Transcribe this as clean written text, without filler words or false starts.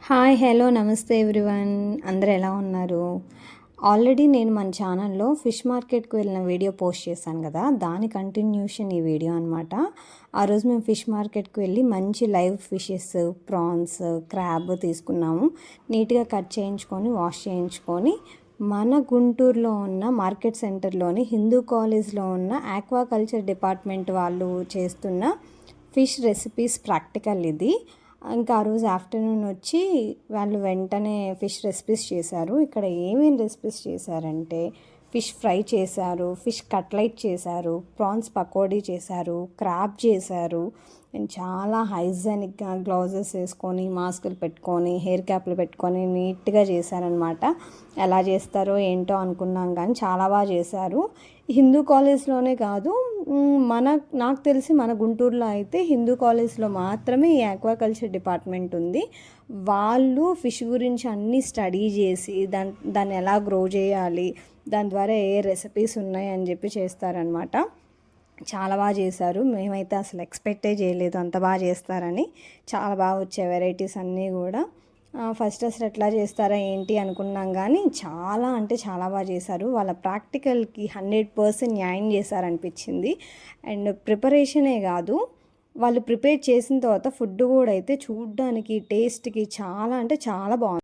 Hi hello నమస్తే everyone. అందరూ ఎలా ఉన్నారు? ఆల్రెడీ నేను మన ఛానల్లో ఫిష్ మార్కెట్కి వెళ్ళిన వీడియో పోస్ట్ చేశాను కదా, దాని కంటిన్యూషన్ ఈ వీడియో అనమాట. ఆ రోజు మేము ఫిష్ మార్కెట్కి వెళ్ళి మంచి లైవ్ ఫిషెస్, ప్రాన్స్, క్రాబ్ తీసుకున్నాము. నీట్గా కట్ చేయించుకొని వాష్ చేయించుకొని మన గుంటూరులో ఉన్న మార్కెట్ సెంటర్లోని హిందూ కాలేజ్లో ఉన్న ఆక్వాకల్చర్ డిపార్ట్మెంట్ వాళ్ళు చేస్తున్న ఫిష్ రెసిపీస్ ప్రాక్టికల్ ఇది. ఇంకా ఆ రోజు ఆఫ్టర్నూన్ వచ్చి వాళ్ళు వెంటనే ఫిష్ రెసిపీస్ చేశారు. ఇక్కడ ఏమేమి రెసిపీస్ చేశారంటే ఫిష్ ఫ్రై చేశారు, ఫిష్ కట్లైట్ చేశారు, ప్రాన్స్ పకోడీ చేశారు, క్రాబ్ చేశారు. అండ్ చాలా హైజెనిక్గా గ్లౌజెస్ వేసుకొని, మాస్కులు పెట్టుకొని, హెయిర్ క్యాప్లు పెట్టుకొని నీట్గా చేశారనమాట. ఎలా చేస్తారో ఏంటో అనుకున్నాం, కానీ చాలా బాగా చేశారు. హిందూ కాలేజ్లోనే కాదు, నాకు తెలిసి మన గుంటూరులో అయితే హిందూ కాలేజ్లో మాత్రమే ఈ ఆక్వాకల్చర్ డిపార్ట్మెంట్ ఉంది. వాళ్ళు ఫిష్ గురించి అన్నీ స్టడీ చేసి దాన్ని ఎలా గ్రో చేయాలి, దాని ద్వారా ఏ రెసిపీస్ ఉన్నాయి అని చెప్పి చేస్తారనమాట. చాలా బాగా చేశారు. మేమైతే అసలు ఎక్స్పెక్టే చేయలేదు అంత బాగా చేస్తారని. చాలా బాగా వచ్చే వెరైటీస్ అన్నీ కూడా. ఫస్ట్ అసలు ఎట్లా చేస్తారా ఏంటి అనుకున్నాం, కానీ చాలా అంటే చాలా బాగా చేశారు. వాళ్ళ ప్రాక్టికల్కి 100% న్యాయం చేశారనిపించింది. అండ్ ప్రిపరేషనే కాదు, వాళ్ళు ప్రిపేర్ చేసిన తర్వాత ఫుడ్ కూడా అయితే చూడ్డానికి, టేస్ట్కి చాలా అంటే చాలా బాగుంది.